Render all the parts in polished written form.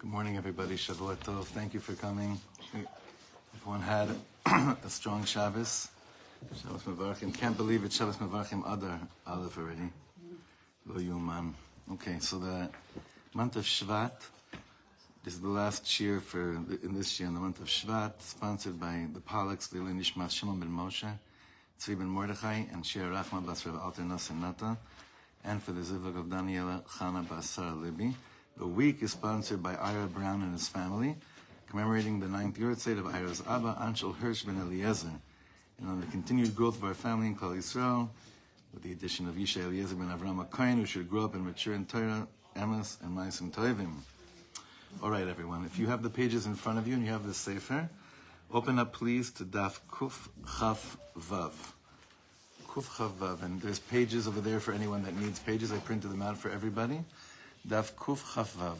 Good morning, everybody. Shavua Tov. Thank you for coming. Everyone had a strong Shabbos. Shabbos Mevarchim. Can't believe it. Shabbos Mevarchim Adar Aleph already. Lo Yuman. Okay, so the month of Shvat. This is the last shir in this year, in the month of Shvat, sponsored by the Pollocks, Lili Nishmas Shimon ben Moshe, Tzvi ben Mordechai, and Shir Rachma Bas Rav Alter Nassim Nata, and for the Zivug of Daniela Chana Bas Sarah Libby. The week is sponsored by Ira Brown and his family, commemorating the 9th Yortzeit of Ira's Abba, Anshel Hirsch ben Eliezer, and on the continued growth of our family in Klal Yisrael, with the addition of Yisha Eliezer ben Avram HaKohen, who should grow up and mature in Torah, Emes, and Ma'asim Tovim. All right, everyone, if you have the pages in front of you and you have the Sefer, open up, please, to Daf Kuf Chaf Vav. Kuf Chaf Vav, and there's pages over there for anyone that needs pages. I printed them out for everybody. Daf Kuf Chaf Vav.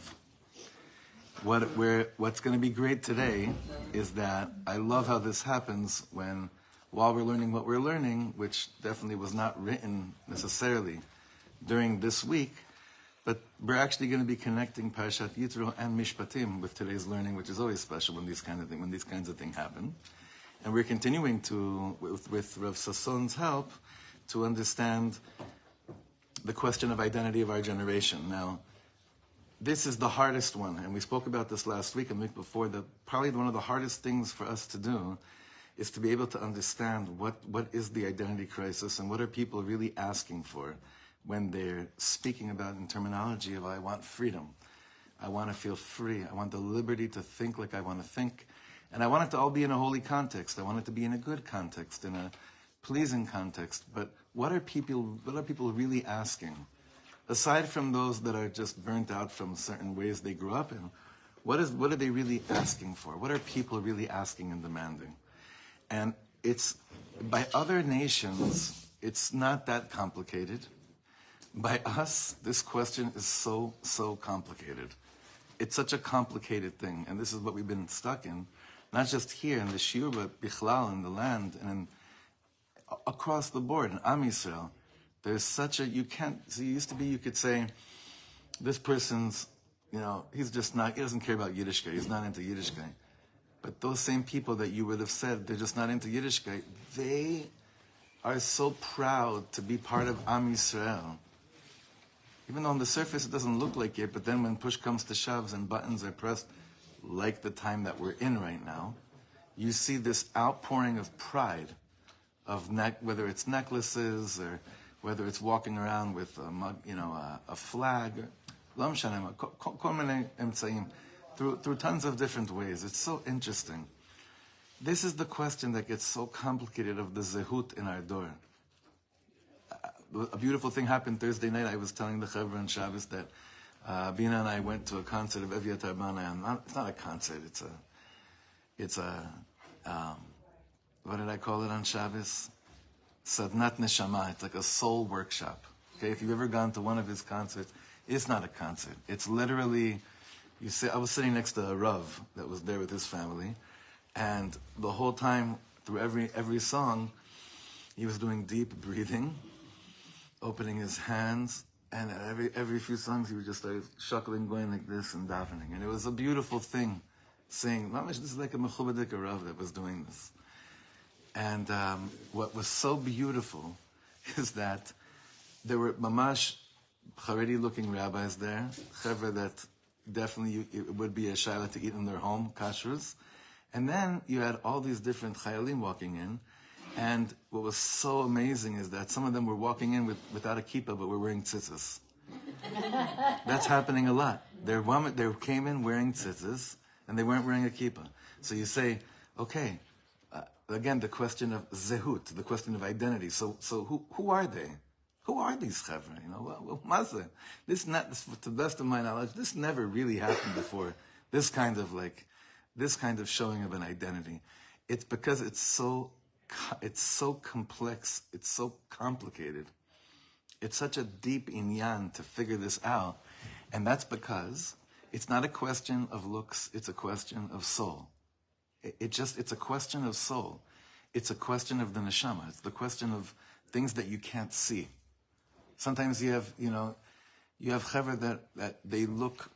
What's going to be great today is that I love how this happens while we're learning what we're learning, which definitely was not written necessarily during this week, but we're actually going to be connecting Parashat Yitro and Mishpatim with today's learning, which is always special when these kinds of things happen. And we're continuing to, with Rav Sasson's help, to understand the question of identity of our generation. Now, this is the hardest one, and we spoke about this last week and the week before, that probably one of the hardest things for us to do is to be able to understand what is the identity crisis and what are people really asking for when they're speaking about in terminology of, I want freedom, I want to feel free, I want the liberty to think like I want to think, and I want it to all be in a holy context, I want it to be in a good context, in a pleasing context. But what are people really asking? Aside from those that are just burnt out from certain ways they grew up in, what are they really asking for? What are people really asking and demanding? And it's, by other nations, it's not that complicated. By us, this question is so complicated. It's such a complicated thing, and this is what we've been stuck in, not just here in the shiur, but bichlal, in the land, and across the board, in Am Yisrael. There's such a, you could say, this person's, he doesn't care about Yiddishkeit, he's not into Yiddishkeit. But those same people that you would have said, they're just not into Yiddishkeit, they are so proud to be part of Am Yisrael. Even though on the surface it doesn't look like it, but then when push comes to shoves and buttons are pressed, like the time that we're in right now, you see this outpouring of pride, of whether it's necklaces or whether it's walking around with a flag, through tons of different ways. It's so interesting. This is the question that gets so complicated of the zehut in our door. A beautiful thing happened Thursday night. I was telling the Chevra on Shabbos that Bina and I went to a concert of Eviatar Banai. It's not a concert. It's a what did I call it on Shabbos? Sadnat Neshama. It's like a soul workshop. Okay, if you've ever gone to one of his concerts, it's not a concert. It's literally, I was sitting next to a Rav that was there with his family, and the whole time through every song, he was doing deep breathing, opening his hands, and at every few songs he would just start shuckling, going like this and davening. And it was a beautiful thing, saying, Mamash, this is like a Mechubadik Rav that was doing this. And what was so beautiful is that there were mamash Haredi-looking rabbis there, chevra that definitely it would be a shaila to eat in their home, kashrus. And then you had all these different chayalim walking in, and what was so amazing is that some of them were walking in without a kippah, but were wearing tzitzis. That's happening a lot. They came in wearing tzitzis, and they weren't wearing a kippah. So you say, okay, again, the question of zehut, the question of identity. So who are they? Who are these chevra? This, to the best of my knowledge, this never really happened before. This kind of showing of an identity. It's because it's so complex, it's so complicated. It's such a deep inyan to figure this out, and that's because it's not a question of looks, it's a question of soul. It's a question of soul. It's a question of the neshama. It's the question of things that you can't see. Sometimes you have chevra that they look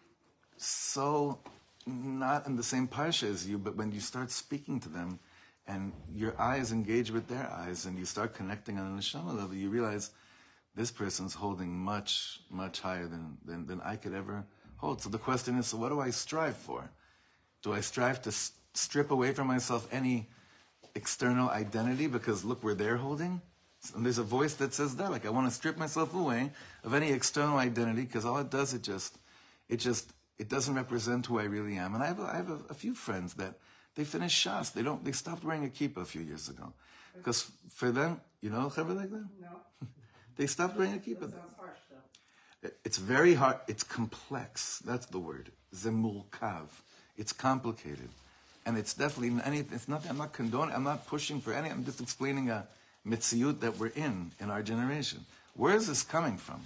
so not in the same parsha as you, but when you start speaking to them and your eyes engage with their eyes and you start connecting on a neshama level, you realize this person's holding much, much higher than I could ever hold. So the question is, so what do I strive for? Do I strive to strip away from myself any external identity because look where they're holding? And there's a voice that says that, like I want to strip myself away of any external identity because all it does, it doesn't represent who I really am. And I have a few friends that they finished Shas. They stopped wearing a kippah a few years ago. Because for them, you know Chaver like that? No. They stopped wearing a kippah. That sounds harsh, though. It's very hard. It's complex. That's the word. Zemulkav. It's complicated. And it's definitely it's not, I'm not condoning, I'm not pushing for any, I'm just explaining a mitziyut that we're in our generation. Where is this coming from?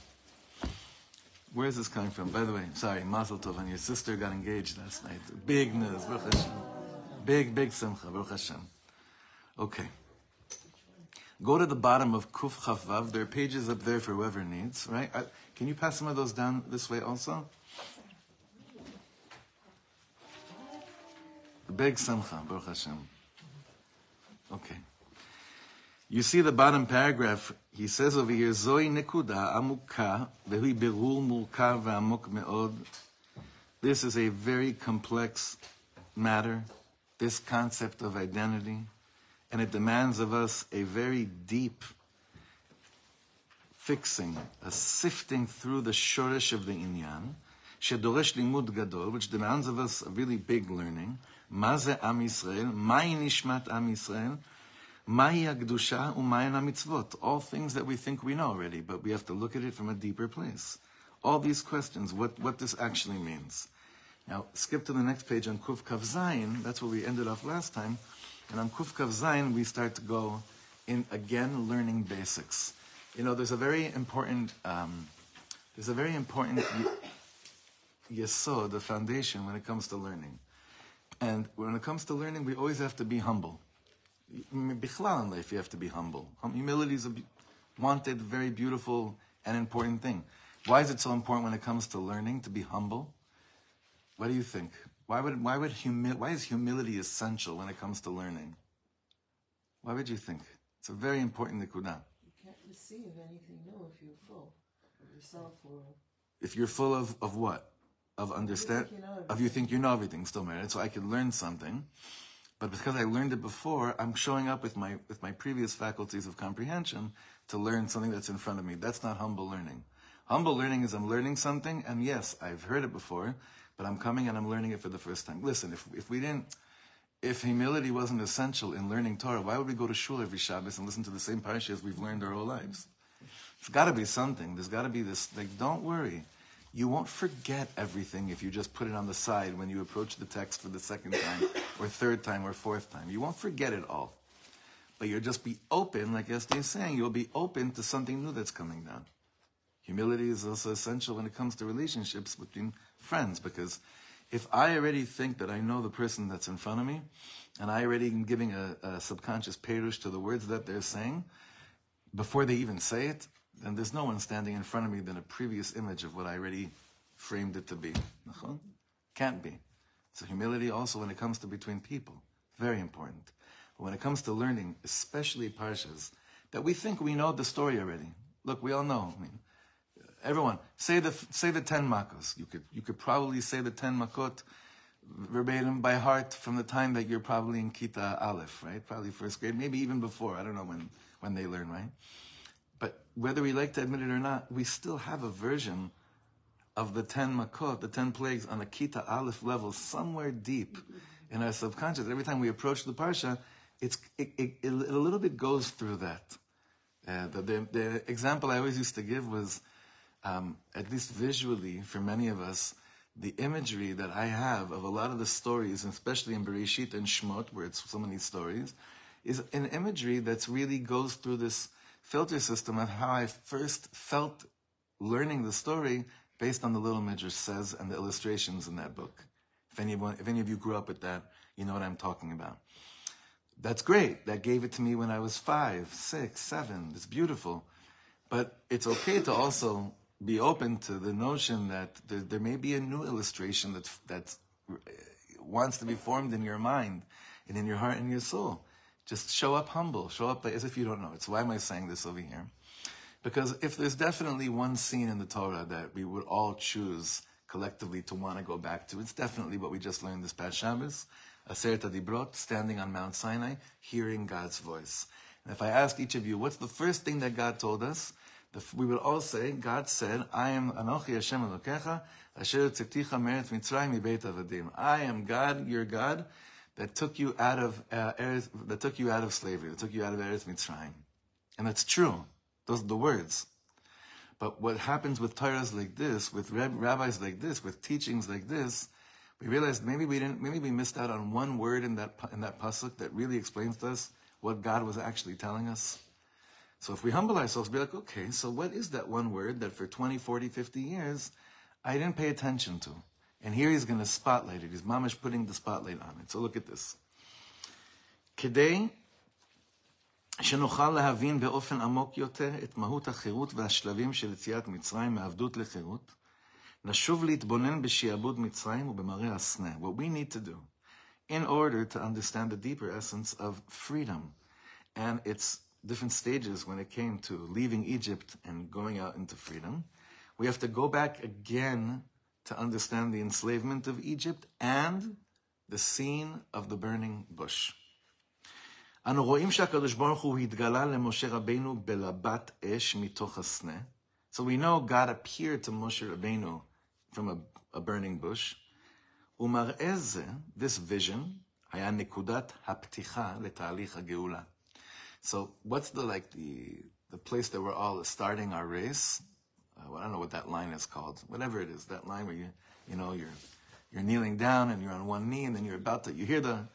Where is this coming from? By the way, sorry, Mazel Tov, and your sister got engaged last night. Big news, Baruch Hashem. Big simcha, Baruch Hashem. Okay. Go to the bottom of Kuf Chaf Vav. There are pages up there for whoever needs, right? Can you pass some of those down this way also? Big simcha, Baruch Hashem. Okay. You see the bottom paragraph, he says over here, Zoi nekuda amuka vehui berur murkav ve'amuk me'od. This is a very complex matter, this concept of identity, and it demands of us a very deep fixing, a sifting through the shoresh of the inyan, shedoresh limud gadol, which demands of us a really big learning. Ma ze Am Yisrael, ma'i nishmat Am Yisrael, ma'i ha'kedusha u'ma'i ha'mitzvot. All things that we think we know already, but we have to look at it from a deeper place. All these questions, what this actually means. Now, skip to the next page on Kuf Kav Zayin. That's where we ended off last time. And on Kuf Kav Zayin, we start to go in, again, learning basics. You know, there's a very important yesod, the foundation, when it comes to learning. And when it comes to learning, we always have to be humble. Bichlal in life, you have to be humble. Humility is a wanted, very beautiful, and important thing. Why is it so important when it comes to learning to be humble? What do you think? Why is humility essential when it comes to learning? Why would you think? It's a very important nikudah. You can't receive anything new if you're full of yourself or... If you're full of what? Of understand? You think you know everything, still married. So I could learn something, but because I learned it before, I'm showing up with my previous faculties of comprehension to learn something that's in front of me. That's not humble learning. Humble learning is I'm learning something, and yes, I've heard it before, but I'm coming and I'm learning it for the first time. Listen, if humility wasn't essential in learning Torah, why would we go to shul every Shabbos and listen to the same parashas we've learned our whole lives? There's got to be something. There's got to be this. Like, don't worry. You won't forget everything if you just put it on the side when you approach the text for the second time, or third time, or fourth time. You won't forget it all. But you'll just be open, like Esther is saying, you'll be open to something new that's coming down. Humility is also essential when it comes to relationships between friends, because if I already think that I know the person that's in front of me, and I already am giving a subconscious perush to the words that they're saying, before they even say it, then there's no one standing in front of me than a previous image of what I already framed it to be. Can't be. So humility also when it comes to between people, very important. But when it comes to learning, especially parshas, that we think we know the story already. Look, we all know. I mean, everyone, say the 10 makos. You could probably say the 10 makot verbatim by heart from the time that you're probably in Kita Aleph, right? Probably first grade, maybe even before. I don't know when they learn, right? But whether we like to admit it or not, we still have a version of the 10 makot, the 10 plagues on a Kita Aleph level somewhere deep in our subconscious. Every time we approach the parsha, it a little bit goes through that. The example I always used to give was, at least visually, for many of us, the imagery that I have of a lot of the stories, especially in Bereshit and Shmot, where it's so many stories, is an imagery that's really goes through this filter system of how I first felt learning the story based on the Little Midrash says and the illustrations in that book. If any of you grew up with that, you know what I'm talking about. That's great. That gave it to me when I was 5, 6, 7. It's beautiful. But it's okay to also be open to the notion that there may be a new illustration that's wants to be formed in your mind and in your heart and your soul. Just show up humble. Show up as if you don't know it. So why am I saying this over here? Because if there's definitely one scene in the Torah that we would all choose collectively to want to go back to, it's definitely what we just learned this past Shabbos, Aseret HaDibrot, standing on Mount Sinai, hearing God's voice. And if I asked each of you, what's the first thing that God told us? We will all say, God said, I am Anochi Hashem Elokecha, Asher Tziticha Meretz Mitzrayim Mibeit Avadim. I am God, your God, that took you out of slavery, that took you out of Eretz Mitzrayim. And that's true. Those are the words. But what happens with Torahs like this, with rabbis like this, with teachings like this, we realized maybe we missed out on one word in that pasuk that really explains to us what God was actually telling us. So if we humble ourselves, be like, okay, so what is that one word that for 20, 40, 50 years, I didn't pay attention to? And here he's going to spotlight it. He's mamish putting the spotlight on it. So look at this. Kedei שנוכל להבין באופן עמוק יותר את מהות החירות והשלבים של יציאת מצרים מעבדות לחירות, נשוב להתבונן בשעבוד מצרים ובמראה הסנה. What we need to do in order to understand the deeper essence of freedom and its different stages when it came to leaving Egypt and going out into freedom, we have to go back again to understand the enslavement of Egypt and the scene of the burning bush. אנו רואים שהקדוש ברוך הוא התגלה למשה רבינו בלבת אש מתוך הסנה. So we know God appeared to Moshe Rabbeinu from a burning bush. ומראה זה, this vision, היה נקודת הפתיחה לתהליך הגאולה. So what's the place that we're all starting our race? I don't know what that line is called. Whatever it is, that line where you're kneeling down and you're on one knee and then you hear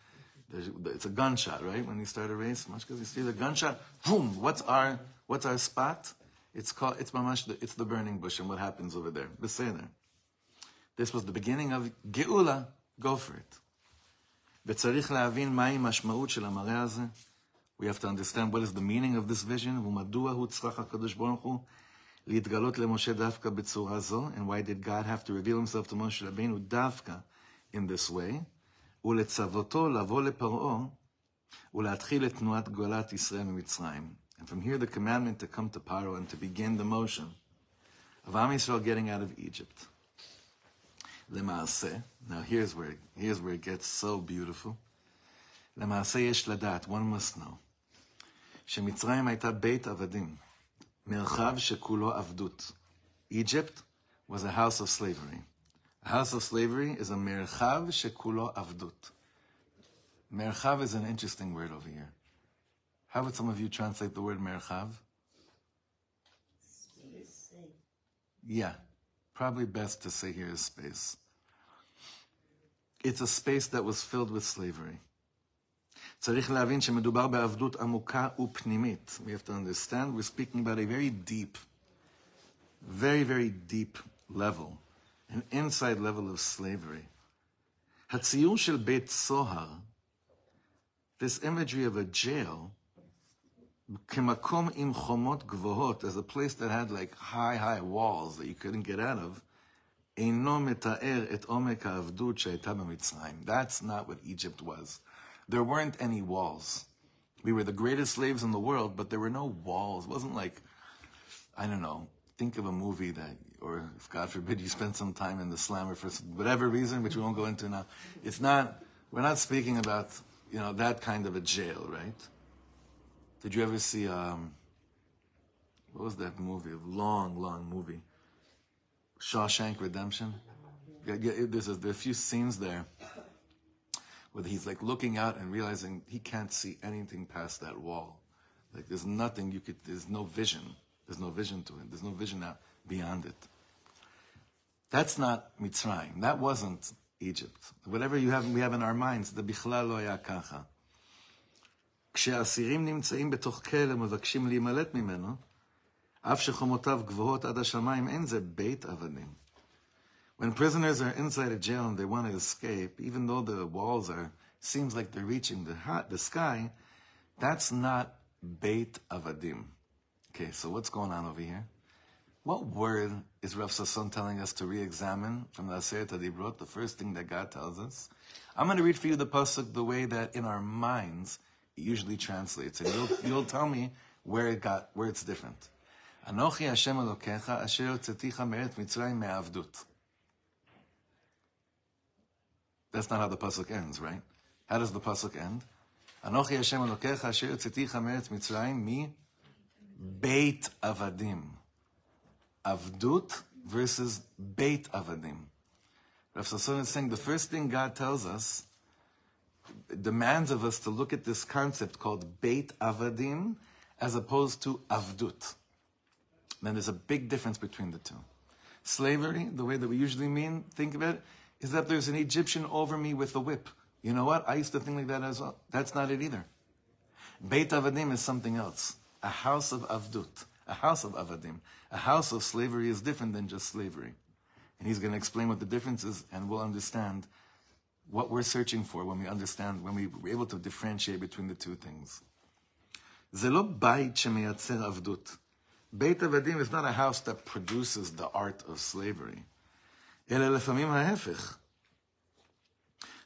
it's a gunshot, right? When you start a race, much because you see the gunshot, boom! What's our spot? It's the burning bush, and what happens over there? Beseder. This was the beginning of Geula. Go for it. וצריך להבין מהי משמעות של המראה הזה. We have to understand what is the meaning of this vision, ומדוע הוא צריך הקדוש ברוך הוא להתגלות למשה דווקא בצורה זו, and why did God have to reveal himself to Moshe Rabbeinu דווקא in this way, ולצוותו לבוא לפרעה ולהתחיל את תנועת גאולת ישראל ממצרים. And from here the commandment to come to Paro and to begin the motion of Am Yisrael getting out of Egypt. למעשה, now here's where it gets so beautiful. למעשה יש לדעת, one must know, שמצרים הייתה בית עבדים, מרחב שכולו עבדות. Egypt was a house of slavery. A house of slavery is a merchav shekulo avdut. Merchav is an interesting word over here. How would some of you translate the word merchav? Space. Yeah, probably best to say here is space. It's a space that was filled with slavery. צריך להבין שמדובר בעבדות עמוקה ופנימית. We have to understand we're speaking about a very deep, very, very deep level. An inside level of slavery. הציור של בית סוהר, this imagery of a jail, כמקום עם חומות גבוהות, as a place that had like high walls that you couldn't get out of, אינו מתאר את עומק העבדות שהייתה במצרים. That's not what Egypt was. There weren't any walls. We were the greatest slaves in the world, but there were no walls. It wasn't like, I don't know, think of a movie that, or if God forbid you spend some time in the slammer for whatever reason, which we won't go into now. We're not speaking about, that kind of a jail, right? Did you ever see, what was that movie? A long movie. Shawshank Redemption? There are a few scenes there where he's like looking out and realizing he can't see anything past that wall. Like there's nothing there's no vision. There's no vision to it. There's no vision out beyond it. That's not Mitzrayim. That wasn't Egypt. Whatever we have in our minds, the בכלל לא היה ככה. כשהאסירים נמצאים בתוך כלא ומבקשים להימלט ממנו, אף שחומותיו גבוהות עד השמיים, אין זה בית עבדים. When prisoners are inside a jail and they want to escape, even though the walls seems like they're reaching the sky, that's not Beit Avadim. Okay, so what's going on over here? What word is Rav Sasson telling us to re-examine from the Aseret HaDibrot, the first thing that God tells us. I'm going to read for you the pasuk the way that in our minds it usually translates, and you'll tell me where it's different. Anochi Hashem Elokecha asher hotzeticha me'eretz Mitzrayim me'avdut. That's not how the pasuk ends, right? How does the pasuk end? Anochi Hashem Elokecha asher hotzeticha me'eretz Mitzrayim mi Beit Avadim. Avdut versus Beit Avadim. Rav Sasson is saying the first thing God tells us, demands of us to look at this concept called Beit Avadim as opposed to Avdut. Then there's a big difference between the two. Slavery, the way that we usually think of it, is that there's an Egyptian over me with a whip. You know what? I used to think like that as well. That's not it either. Beit Avadim is something else. A house of Avdut. A house of Avadim. A house of slavery is different than just slavery. And he's going to explain what the difference is, and we'll understand what we're searching for when we're able to differentiate between the two things. זה לא בית שמייצר עבדות. Beit Avadim is not a house that produces the art of slavery. אלא לפעמים ההפך.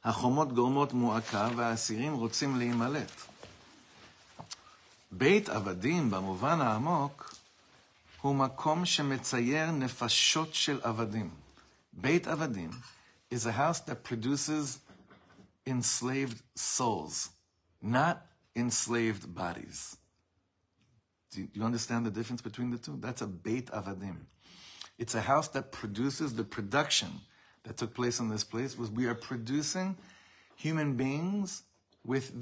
החומות גורמות מועקה והאסירים רוצים להימלט. בית עבדים במובן העמוק הוא מקום שמצייר נפשות של עבדים. בית עבדים is a house that produces enslaved souls, not enslaved bodies. Do you understand the difference between the two? That's a Beit Avadim. It's a house that produces the production that took place in this place. We are producing human beings with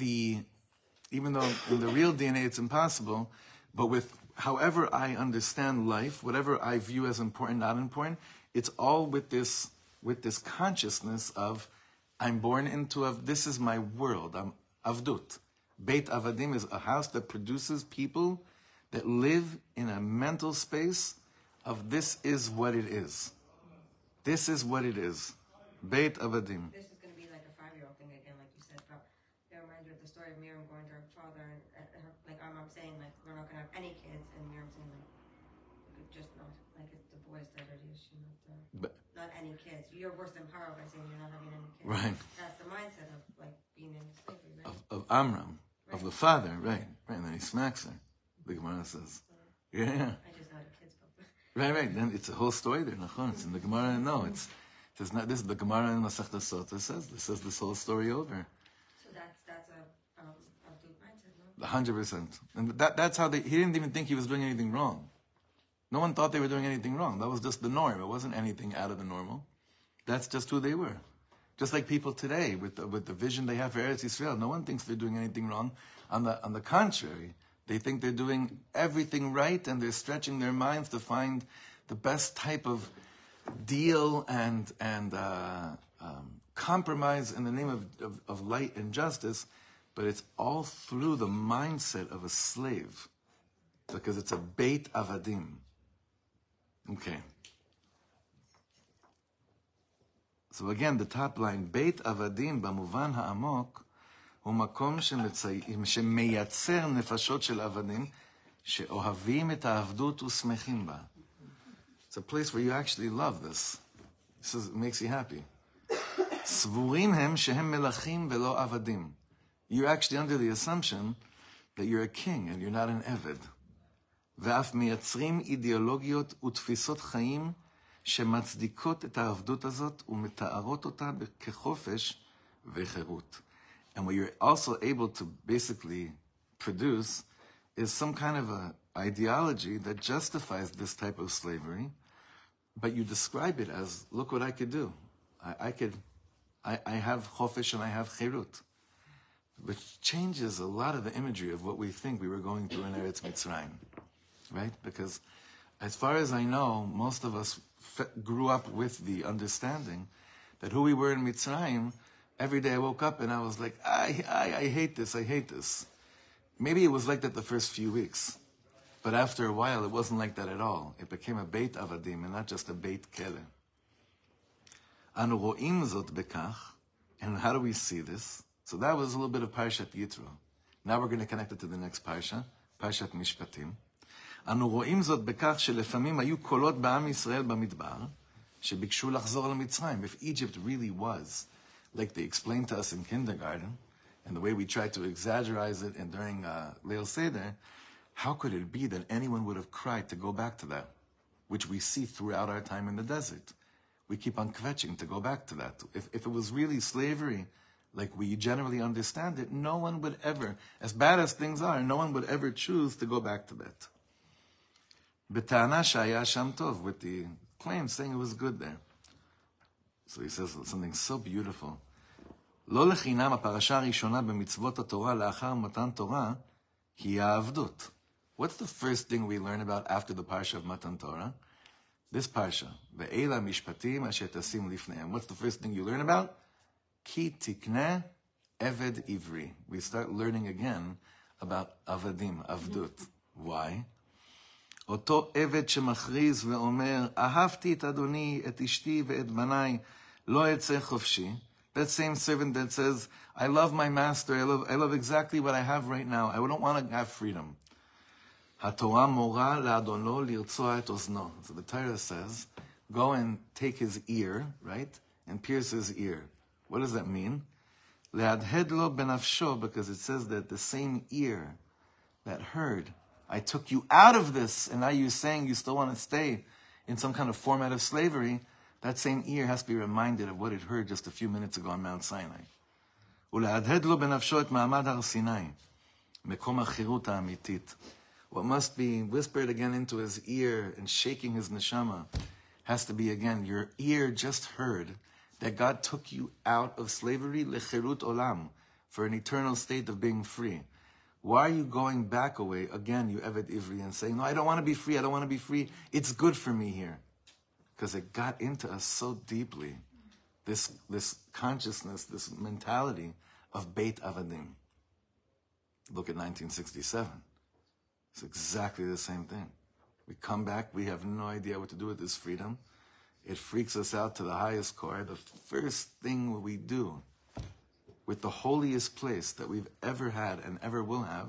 even though in the real DNA it's impossible, but with however I understand life, whatever I view as important, not important, it's all with this consciousness of I'm born into this is my world. I'm Avdut. Beit Avadim is a house that produces people that live in a mental space of this is what it is. This is what it is. Beit Avadim. This is going to be like a 5-year-old thing again, like you said, but it reminds me of the story of Miriam going to her father, and her, like I'm saying, like we're not going to have any kids, and Miriam saying, like, just not, like it's the boys that are the issue, not any kids. You're worse than Paro by saying you're not having any kids. Right. That's the mindset of like being in slavery, right? Of Amram, right. Of the father, right. And then he smacks her. The Gemara says. Yeah. I just know the kids, but Right. Then it's a whole story there. It's in the Gemara. No, it's not. This is the Gemara in Masechta Sota says. This says this whole story over. So that's a mindset, no? 100%. And that's how he didn't even think he was doing anything wrong. No one thought they were doing anything wrong. That was just the norm. It wasn't anything out of the normal. That's just who they were. Just like people today with the vision they have for Eretz Yisrael, no one thinks they're doing anything wrong. On the contrary, they think they're doing everything right, and they're stretching their minds to find the best type of deal and compromise in the name of light and justice, but it's all through the mindset of a slave, because it's a Beit Avadim. Okay. So again, the top line, Beit Avadim במובן העמוק הוא מקום שמייצר נפשות של עבדים שאוהבים את העבדות ושמחים בה. It's a place where you actually love this. It makes you happy. סבורים הם שהם מלכים ולא עבדים. You're actually under the assumption that you're a king and you're not an eved. ואף מייצרים אידיאולוגיות ותפיסות חיים שמצדיקות את העבדות הזאת ומתארות אותה כחופש וחירות. And what you're also able to basically produce is some kind of an ideology that justifies this type of slavery, but you describe it as, look what I could do. I have chofesh and I have chirut, which changes a lot of the imagery of what we think we were going through in Eretz Mitzrayim, right? Because as far as I know, most of us grew up with the understanding that who we were in Mitzrayim, every day I woke up and I was like, I hate this, I hate this. Maybe it was like that the first few weeks. But after a while, it wasn't like that at all. It became a Beit Avadim and not just a Beit Kele. Anu ro'im zot bekach. And how do we see this? So that was a little bit of Parshat Yitro. Now we're going to connect it to the next Parsha, Parshat Mishpatim. אנו רואים זאת בכך שלפעמים היו קולות בעם ישראל במדבר, שביקשו לחזור למצרים. If Egypt really was, like they explained to us in kindergarten, and the way we tried to exaggerate it and during Leil Seder, how could it be that anyone would have cried to go back to that, which we see throughout our time in the desert? We keep on kvetching to go back to that. If it was really slavery, like we generally understand it, no one would ever, as bad as things are, no one would ever choose to go back to that. B'ta'ana shaya sham tov, with the claim saying it was good there. So he says something so beautiful. לא לחינם הפרשה הראשונה במצוות התורה לאחר מתן תורה היא העבדות. What's the first thing we learn about after the parsha of Matan Torah? This parsha, ואלה המשפטים אשר תשים לפניהם. What's the first thing you learn about? כי תקנה עבד עברי. We start learning again about עבדים, עבדות. Why? אותו עבד שמכריז ואומר, אהבתי את אדוני, את אשתי ואת בניי, לא אצא חופשי. That same servant that says, I love my master, I love exactly what I have right now. I don't want to have freedom. התורה מורה לאדונו לרצוע את אוזנו. So the Torah says, go and take his ear, right? And pierce his ear. What does that mean? להדהד לו בנפשו, because it says that the same ear that heard, I took you out of this, and now you're saying you still want to stay in some kind of format of slavery. That same ear has to be reminded of what it heard just a few minutes ago on Mount Sinai. ולהדהד לו בנפשו את מעמד הר סיני, מקום החירות האמיתית. What must be whispered again into his ear and shaking his neshama has to be again, your ear just heard that God took you out of slavery, lechirut olam, for an eternal state of being free. Why are you going back away, again, you Eved Ivri, and saying, no, I don't want to be free, I don't want to be free. It's good for me here. Because it got into us so deeply, this consciousness, this mentality of Beit Avadim. Look at 1967. It's exactly the same thing. We come back, we have no idea what to do with this freedom. It freaks us out to the highest core. The first thing we do with the holiest place that we've ever had and ever will have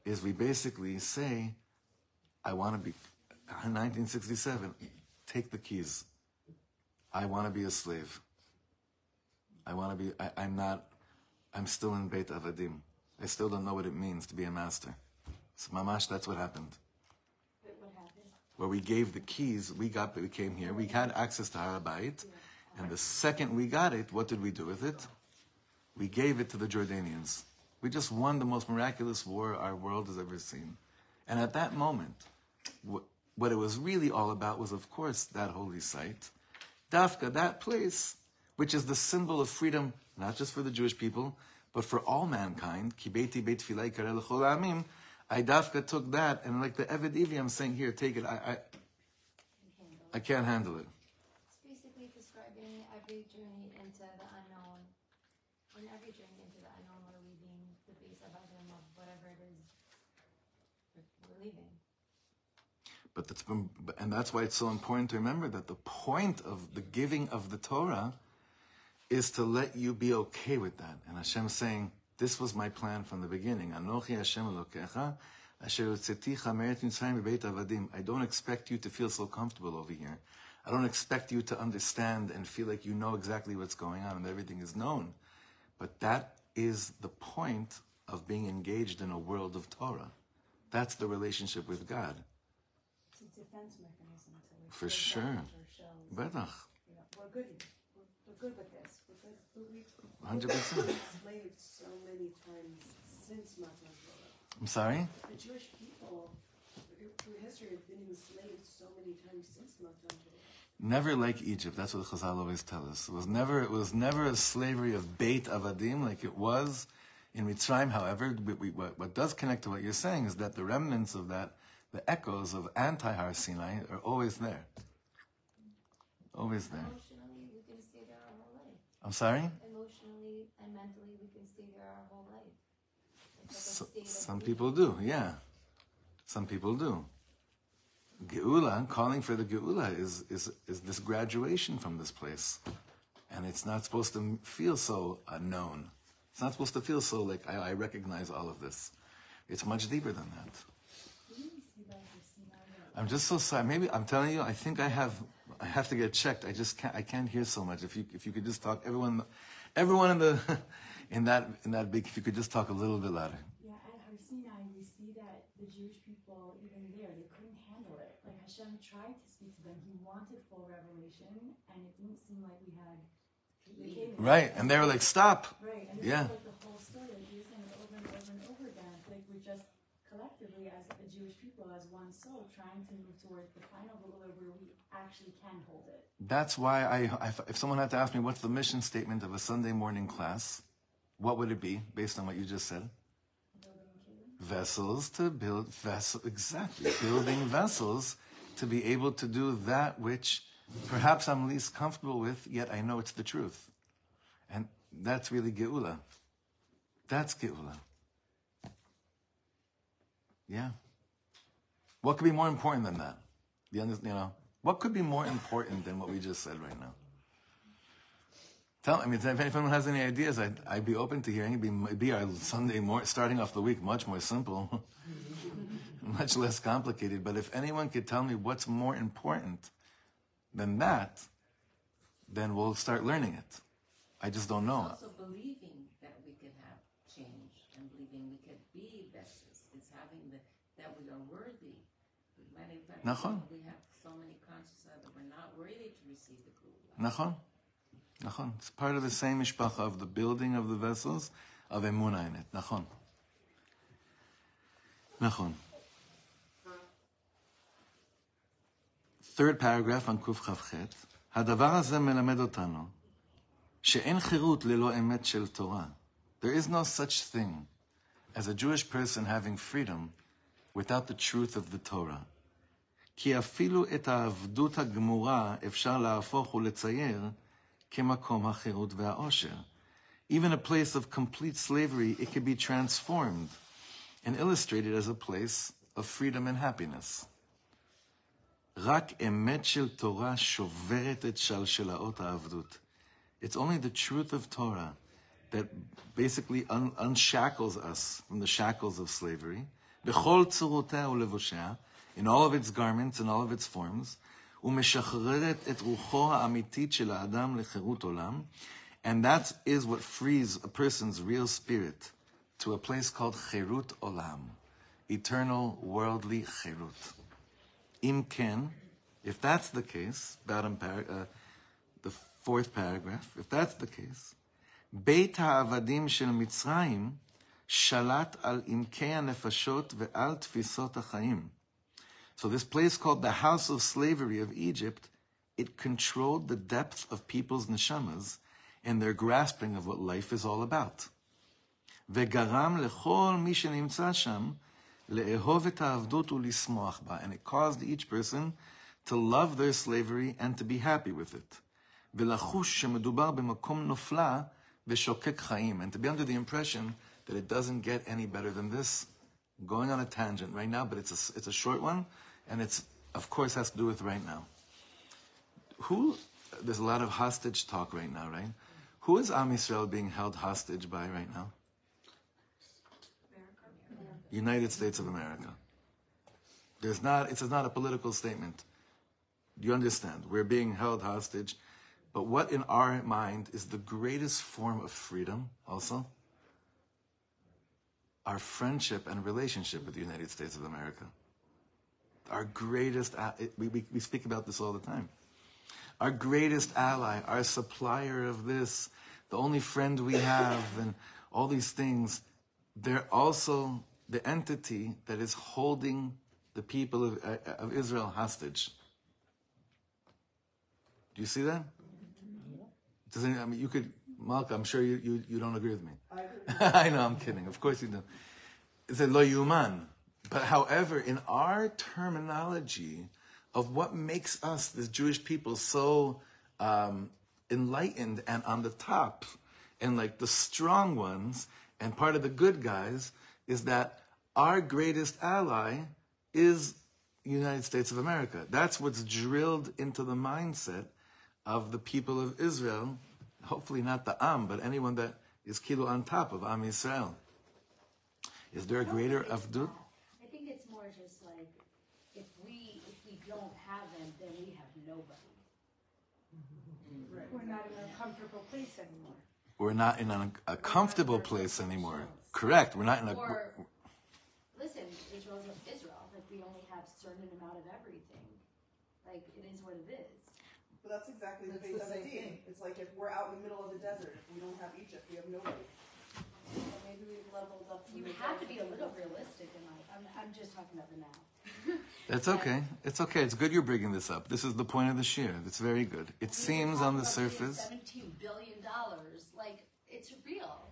is we basically say, I want to be, in 1967, take the keys. I want to be a slave. I'm still in Beit Avadim. I still don't know what it means to be a master. So mamash, that's what happened. What happened? Where we gave the keys, we came here, we had access to Har HaBayit, and the second we got it, what did we do with it? We gave it to the Jordanians. We just won the most miraculous war our world has ever seen. And at that moment, what it was really all about was, of course, that holy site. Dafka, that place, which is the symbol of freedom, not just for the Jewish people, but for all mankind. Ki beiti beit tefillah yikareh l'chol ha'amim. I Dafka took that, and like the Eved Ivri, I'm saying, here, take it. I can't handle it. It's basically describing every journey into the unknown. In every journey into the unknown, we're leaving the base of Adam of whatever it is we're leaving. And that's why it's so important to remember that the point of the giving of the Torah is to let you be okay with that. And Hashem saying, this was my plan from the beginning. Anochi Hashem Elokecha, asher hotzeticha me'eretz Mitzrayim b'beit avadim. I don't expect you to feel so comfortable over here. I don't expect you to understand and feel like you know exactly what's going on and everything is known. But that is the point of being engaged in a world of Torah. That's the relationship with God. It's a defense mechanism. For sure. Betach. We're good. We're good with this. We're good. 100%. Enslaved so many times since Matan Torah. I'm sorry? The Jewish people, through history, have been enslaved so many times since Matan Torah. Never like Egypt. That's what the Chazal always tell us. It was never a slavery of Beit Avadim like it was in Mitzrayim. However, what does connect to what you're saying is that the remnants of that, the echoes of anti-Har Sinai, are always there. Always there. Emotionally, we can stay there our whole life. I'm sorry? Emotionally and mentally, we can stay there our whole life. It's like a state of Some being. people do, yeah. Some people do. Geula, calling for the Geula is this graduation from this place. And it's not supposed to feel so unknown. It's not supposed to feel so like I recognize all of this. It's much deeper than that. Didn't we see that the I'm just so sorry. Maybe I'm telling you, I think I have to get checked. I can't hear so much. If you could just talk, everyone in the in that big, if you could just talk a little bit louder. Yeah, at Har Sinai, we see that the Jewish people, even there, they couldn't handle it. Like Hashem tried to speak to them. He wanted full revelation, and it didn't seem like we had. Right, and they were like, "Stop." Right, and yeah. Like the whole story, like he was saying it over and over and over again. Like we're just collectively, as a Jewish people, as one soul, trying to move towards the final goal where we actually can hold it. That's why if someone had to ask me what's the mission statement of a Sunday morning class, what would it be based on what you just said? Vessels to build exactly, building vessels to be able to do that which perhaps I'm least comfortable with, yet I know it's the truth. And that's really Geula. That's Geula. Yeah. What could be more important than that? What could be more important than what we just said right now? If anyone has any ideas, I'd be open to hearing. It'd be our Sunday starting off the week much more simple, much less complicated. But if anyone could tell me what's more important than that, then we'll start learning it. I just don't know. Also believing that we could have change and believing we could be vessels. It's having that we are worthy. Nachon. We have so many consciousness that we're not worthy to receive the Gula. Nachon. Nachon. It's part of the same mishpacha of the building of the vessels of emunah in it. Nachon. Nachon. Third paragraph on Kuf Chav Chet. הדבר הזה מלמד אותנו שאין חירות ללא אמת של תורה. There is no such thing as a Jewish person having freedom without the truth of the Torah. כי אפילו את העבדות הגמורה אפשר להפוך ולצייר כמקום החירות והאושר. Even a place of complete slavery, it can be transformed and illustrated as a place of freedom and happiness. רק אמת של תורה שוברת את שלשלאות העבדות. It's only the truth of Torah that basically unshackles us from the shackles of slavery. בכל צורותיה ולבושיה, in all of its garments and all of its forms, ומשחררת את רוחו האמיתית של האדם לחירות עולם, and that is what frees a person's real spirit to a place called חירות עולם, eternal worldly חירות. Im ken, if that's the case, the fourth paragraph, if that's the case, בית העבדים של מצרים שלט על עמקי הנפשות ועל תפיסות החיים. So this place called the house of slavery of Egypt, it controlled the depth of people's neshamas and their grasping of what life is all about. וגרם לכל מי שנמצא שם לאהוב את העבדות ולשמוח בה, and it caused each person to love their slavery and to be happy with it. ולחוש שמדובר במקום נופלא ושוקק חיים, and to be under the impression that it doesn't get any better than this. I'm going on a tangent right now, but it's a short one, and it's, of course, has to do with right now. There's a lot of hostage talk right now, right? Who is Am Yisrael being held hostage by right now? United States of America. It's not a political statement. Do you understand? We're being held hostage. But what in our mind is the greatest form of freedom also? Our friendship and relationship with the United States of America. Our greatest, we speak about this all the time. Our greatest ally, our supplier of this, the only friend we have, and all these things, they're also the entity that is holding the people of Israel hostage. Do you see that? You could, Malka, I'm sure you don't agree with me. I agree. I know, I'm kidding. Of course you do. It's a lo yuman. But however, in our terminology of what makes us, this Jewish people, so enlightened and on the top, and like the strong ones, and part of the good guys, is that our greatest ally is the United States of America. That's what's drilled into the mindset of the people of Israel, hopefully not the Am, but anyone that is kilo on top of Am Yisrael. Is there a greater avdut? I think it's more just like if don't have them, then we have nobody. Right. We're not in a comfortable place anymore. We're not in a comfortable place anymore. Correct. We're not in a. Or, listen, Israel's Israel. Like, we only have a certain amount of everything. Like, it is what it is. But that's exactly the That's base the of same the thing. It's like if we're out in the middle of the desert, if we don't have Egypt, we have nobody. Well, maybe we've leveled up. from You the have to desert be a to little the- realistic in life. I'm just talking about the now. It's okay. It's okay. It's good you're bringing this up. This is the point of the shir. It's very good. It seems on the surface. $17 billion. Like, it's real.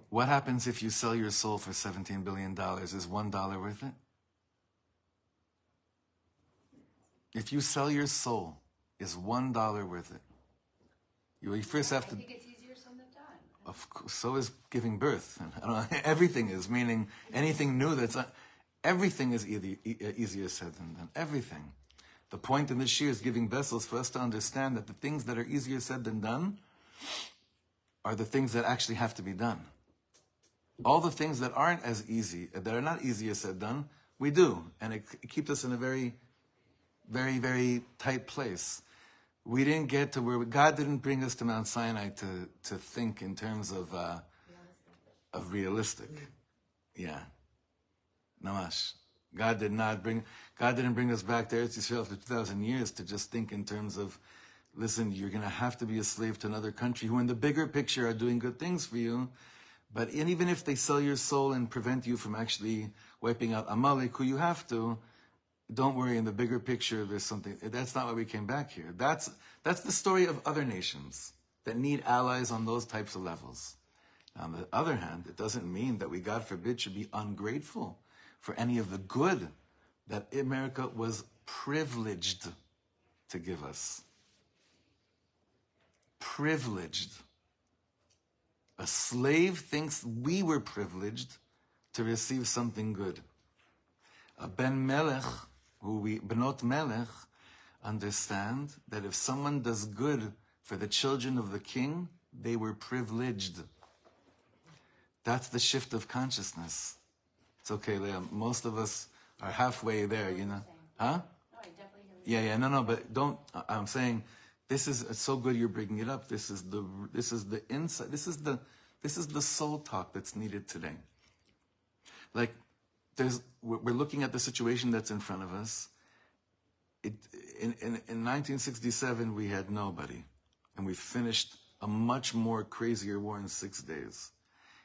What happens if you sell your soul for $17 billion? Is $1 worth it? If you sell your soul, is $1 worth it? You first have I to. think it's easier said than done. Of course, so is giving birth. I don't know, everything is, meaning anything new that's. Everything is easier said than done. Everything. The point in this shir is giving vessels for us to understand that the things that are easier said than done are the things that actually have to be done. All the things that aren't as easy, that are not easier said done, we do. And it keeps us in a very, very, very tight place. We didn't get to where, God didn't bring us to Mount Sinai to think in terms of realistic. Yeah. Namash. God didn't bring us back to Eretz Yisrael after 2,000 years to just think in terms of, listen, you're going to have to be a slave to another country who in the bigger picture are doing good things for you. But even if they sell your soul and prevent you from actually wiping out Amalek, who you have to, don't worry, in the bigger picture, there's something. That's not why we came back here. That's the story of other nations that need allies on those types of levels. On the other hand, it doesn't mean that we, God forbid, should be ungrateful for any of the good that America was privileged to give us. Privileged. A slave thinks we were privileged to receive something good. A Ben Melech, Benot Melech, understand that if someone does good for the children of the king, they were privileged. That's the shift of consciousness. It's okay, Leah. Most of us are halfway there, you know. Huh? No, I definitely hear you. Yeah, no, but don't. I'm saying, it's so good you're bringing it up. This is the insight. This is the soul talk that's needed today. Like, we're looking at the situation that's in front of us. In 1967, we had nobody, and we finished a much more crazier war in 6 days.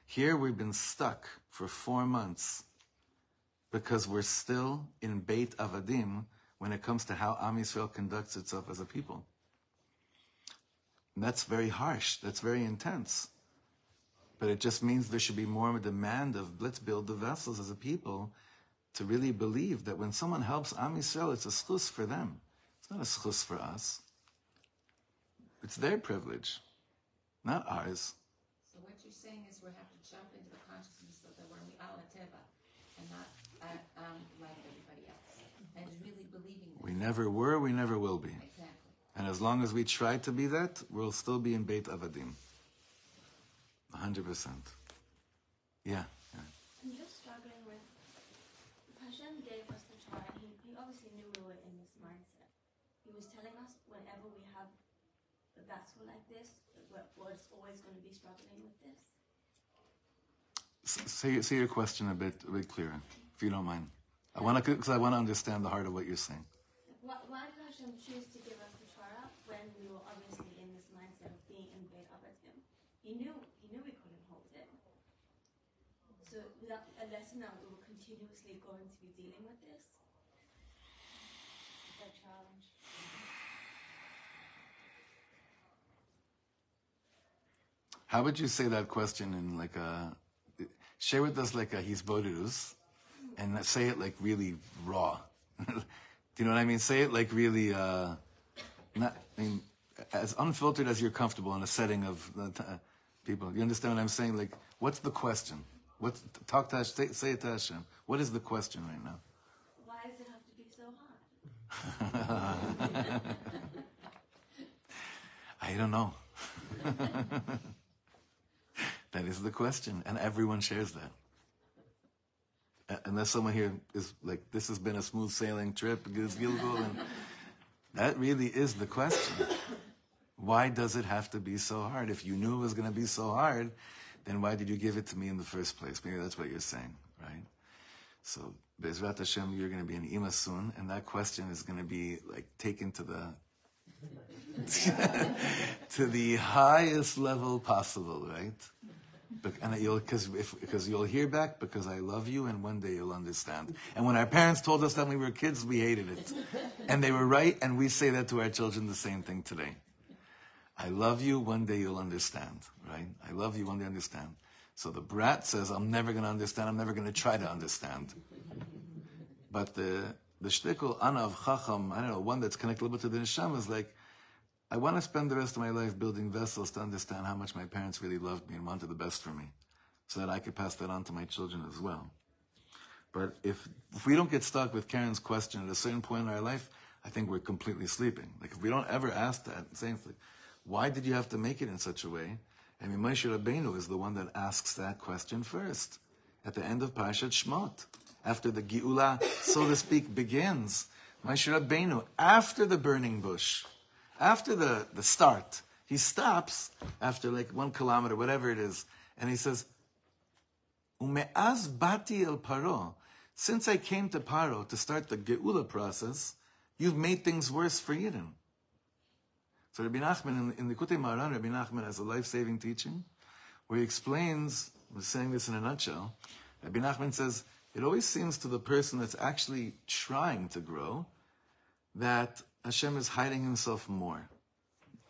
Here we've been stuck for 4 months because we're still in Beit Avadim when it comes to how Am Yisrael conducts itself as a people. And that's very harsh. That's very intense. But it just means there should be more of a demand of, let's build the vessels as a people to really believe that when someone helps Am Yisrael, it's a schus for them. It's not a schus for us. It's their privilege, not ours. So what you're saying is we have to jump into the consciousness of that we're Mi'al HaTeva and not like everybody else. And really believing that. We never were, we never will be. Exactly. And as long as we try to be that, we'll still be in Beit Avadim. 100%. Yeah. I'm just struggling with Hashem gave us the Torah. He obviously knew we were in this mindset. He was telling us whenever we have a battle like this, we're always going to be struggling with this. Say your question a bit clearer, if you don't mind. Because I want to understand the heart of what you're saying. Why did Hashem choose to give us the Torah when we were obviously in this mindset of being in Beit Avadim? He knew we couldn't hold it. So without a lesson that we were continuously going to be dealing with this. It's a challenge. How would you say that question in like share with us like a hisbodedus, and say it like really raw. Do you know what I mean? Say it like really, as unfiltered as you're comfortable in a setting of people. You understand what I'm saying? Like, what's the question? Say it to Hashem. What is the question right now? Why does it have to be so hard? I don't know. That is the question, and everyone shares that. unless someone here is like, this has been a smooth sailing trip, Gilgul, and that really is the question. Why does it have to be so hard? If you knew it was going to be so hard, then why did you give it to me in the first place? Maybe that's what you're saying, right? So, Be'ezrat Hashem, you're going to be an Ima soon, and that question is going to be like taken to the to the highest level possible, right? And because you'll hear back, because I love you, and one day you'll understand. And when our parents told us that when we were kids, we hated it, and they were right. And we say that to our children the same thing today. I love you, one day you'll understand, right? I love you, one day understand. So the brat says, I'm never going to understand, I'm never going to try to understand. But the shtickle, Anav, Chacham, I don't know, one that's connected a little bit to the Neshama is like, I want to spend the rest of my life building vessels to understand how much my parents really loved me and wanted the best for me, so that I could pass that on to my children as well. But if we don't get stuck with Karen's question at a certain point in our life, I think we're completely sleeping. Like if we don't ever ask that, saying like, why did you have to make it in such a way? I mean, Moshe Rabbeinu is the one that asks that question first. At the end of Parashat Shmot, after the Geula, so to speak, begins, Moshe Rabbeinu, after the burning bush, after the start, he stops after like 1 kilometer, whatever it is, and he says, Ume'az bati el Paro, since I came to Paro to start the Geula process, you've made things worse for Yidden. So Rabbi Nachman, in the Likutei Moharan, Rabbi Nachman has a life-saving teaching, where he explains, we're saying this in a nutshell, Rabbi Nachman says, it always seems to the person that's actually trying to grow that Hashem is hiding himself more.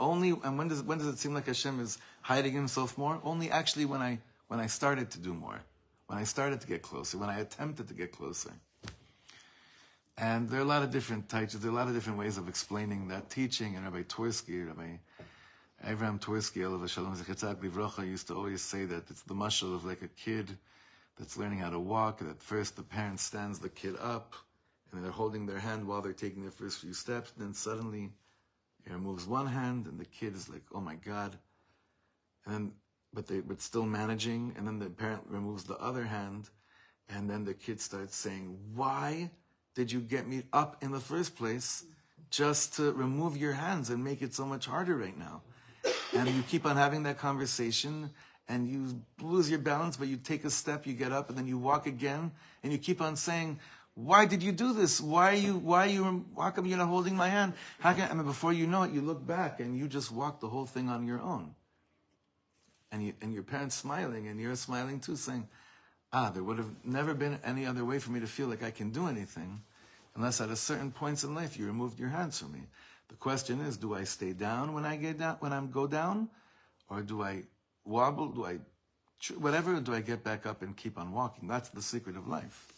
Only, and when does it seem like Hashem is hiding himself more? Only actually when I started to do more, when I started to get closer, when I attempted to get closer. And there are a lot of different types, there are a lot of different ways of explaining that teaching. And Rabbi Twersky, Rabbi Avraham Twersky, Olav Shalom Zechitzak Livrocha, used to always say that it's the mashal of like a kid that's learning how to walk. That first the parent stands the kid up, and they're holding their hand while they're taking their first few steps. Then suddenly, he removes one hand, and the kid is like, "Oh my God!" And then, but still managing. And then the parent removes the other hand, and then the kid starts saying, "Why did you get me up in the first place just to remove your hands and make it so much harder right now?" And you keep on having that conversation, and you lose your balance, but you take a step, you get up, and then you walk again, and you keep on saying, "Why did you do this? How come you're not holding my hand?" Before you know it, you look back, and you just walk the whole thing on your own. And your parents smiling, and you're smiling too, saying, there would have never been any other way for me to feel like I can do anything unless at a certain points in life you removed your hands from me. The question is, do I stay down when I go down? Or do I wobble? Do I get back up and keep on walking? That's the secret of life.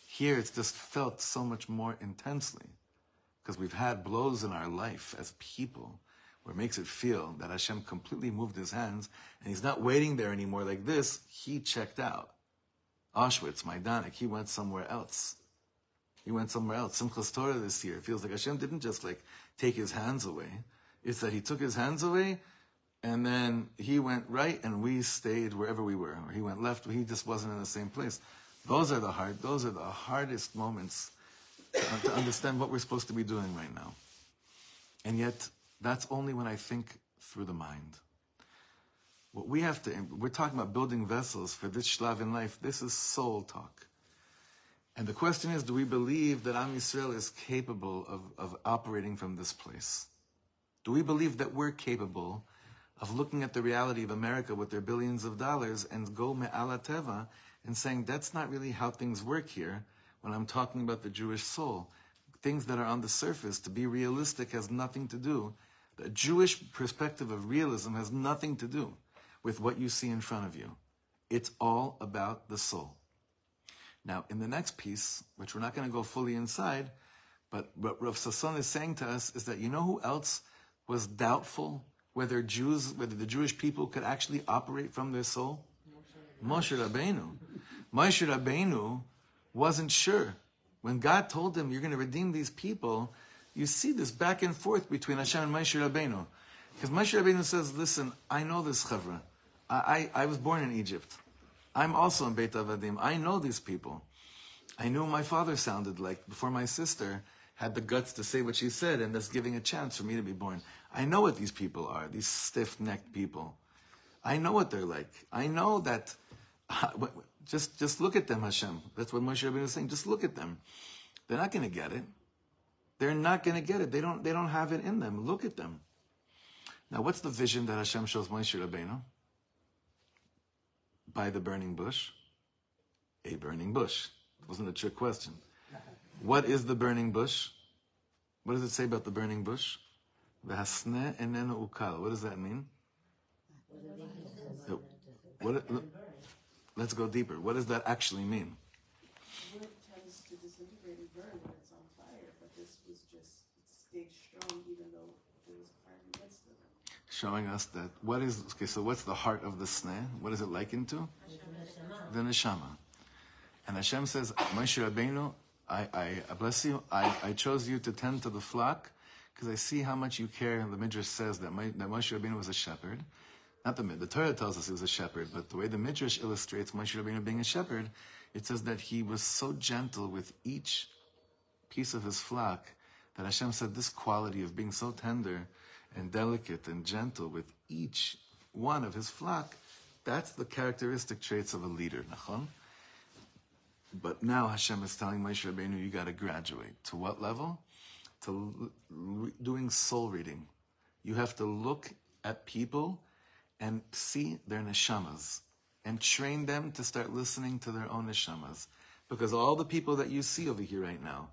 Here it's just felt so much more intensely because we've had blows in our life as people where it makes it feel that Hashem completely moved his hands and he's not waiting there anymore like this. He checked out. Auschwitz, Majdanek, he went somewhere else. Simchas Torah this year, it feels like Hashem didn't just like take his hands away. It's that he took his hands away and then he went right and we stayed wherever we were. Or he went left, he just wasn't in the same place. Those are the hardest moments to understand what we're supposed to be doing right now. And yet, that's only when I think through the mind. We're talking about building vessels for this shlav in life. This is soul talk. And the question is, do we believe that Am Yisrael is capable of operating from this place? Do we believe that we're capable of looking at the reality of America with their billions of dollars and go me'ala teva and saying, that's not really how things work here when I'm talking about the Jewish soul. Things that are on the surface, to be realistic, has nothing to do. The Jewish perspective of realism has nothing to do with what you see in front of you. It's all about the soul. Now, in the next piece, which we're not going to go fully inside, but what Rav Sasson is saying to us is that you know who else was doubtful whether the Jewish people could actually operate from their soul? Moshe Rabbeinu. Moshe Rabbeinu wasn't sure. When God told him, you're going to redeem these people, you see this back and forth between Hashem and Moshe Rabbeinu. Because Moshe Rabbeinu says, listen, I know this chavra. I was born in Egypt. I'm also in Beit Avadim. I know these people. I knew my father sounded like before my sister had the guts to say what she said, and thus giving a chance for me to be born. I know what these people are, these stiff-necked people. I know what they're like. I know that. Just look at them, Hashem. That's what Moshe Rabbeinu was saying. Just look at them. They're not going to get it. They're not going to get it. They don't have it in them. Look at them. Now, what's the vision that Hashem shows Moshe Rabbeinu? By the burning bush. A burning bush. It wasn't a trick question. What is the burning bush? What does it say about the burning bush? V'hasneh enenu ukal. What does that mean? Let's go deeper. What does that actually mean? Wood tends to disintegrate and burn when it's on fire, but this was just, it stayed strong even though there was fire in the midst of it. Showing us that, so what's the heart of the sneh? What is it likened to? The neshama. And Hashem says, Moshe Rabbeinu, I bless you, I chose you to tend to the flock, because I see how much you care. The Midrash says that Moshe Rabbeinu was a shepherd. Not the Torah tells us he was a shepherd, but the way the Midrash illustrates Moshe Rabbeinu being a shepherd, it says that he was so gentle with each piece of his flock that Hashem said this quality of being so tender and delicate and gentle with each one of his flock, that's the characteristic traits of a leader. Nachon? But now Hashem is telling Moshe Rabbeinu, you got to graduate. To what level? To doing soul reading. You have to look at people and see their neshamas and train them to start listening to their own neshamas. Because all the people that you see over here right now,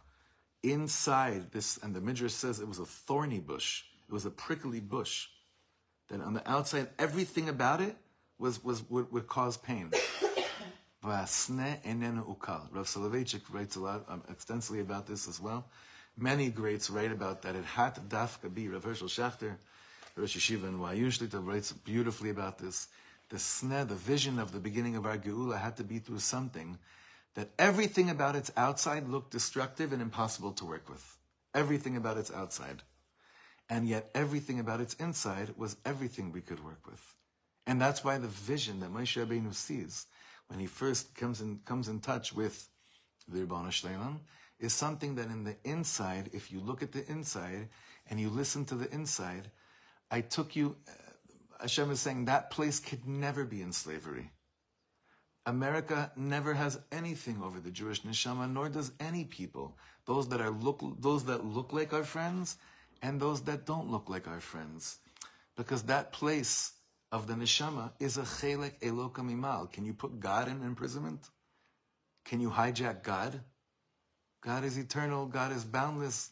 inside this, and the Midrash says it was a thorny bush, it was a prickly bush, that on the outside, everything about it would cause pain. V'asneh enenu ukal. Rav Soloveitchik writes a lot extensively about this as well. Many greats write about that. It had to dafka be. Rav Hershel Schachter, Rosh Yeshiva and Wayun Shlita writes beautifully about this. The sneh, the vision of the beginning of our Geula had to be through something that everything about its outside looked destructive and impossible to work with. Everything about its outside. And yet everything about its inside was everything we could work with. And that's why the vision that Moshe Rabbeinu sees when he first comes in touch with the Ribono Shel Olam is something that in the inside, if you look at the inside and you listen to the inside, I took you, Hashem is saying that place could never be in slavery. America never has anything over the Jewish neshama, nor does any people. Those that look like our friends and those that don't look like our friends. Because that place of the neshama is a chelek elokam imal. Can you put God in imprisonment? Can you hijack God? God is eternal. God is boundless.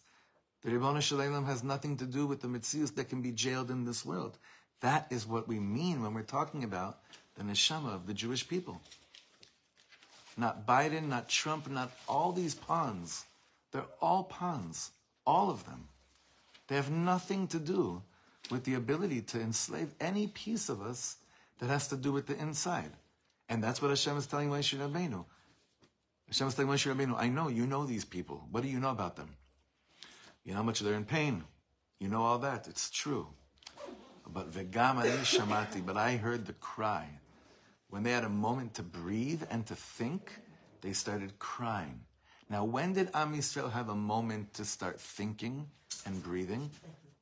The Ribono Shel Olam has nothing to do with the Metzius that can be jailed in this world. That is what we mean when we're talking about the neshama of the Jewish people. Not Biden, not Trump, not all these pawns. They're all pawns. All of them. They have nothing to do with the ability to enslave any piece of us that has to do with the inside. And that's what Hashem is telling Moshe Rabbeinu. Hashem is telling Moshe Rabbeinu, I know, you know these people. What do you know about them? You know how much they're in pain. You know all that. It's true. But vegam ani shamati, but I heard the cry. When they had a moment to breathe and to think, they started crying. Now, when did Am Yisrael have a moment to start thinking and breathing?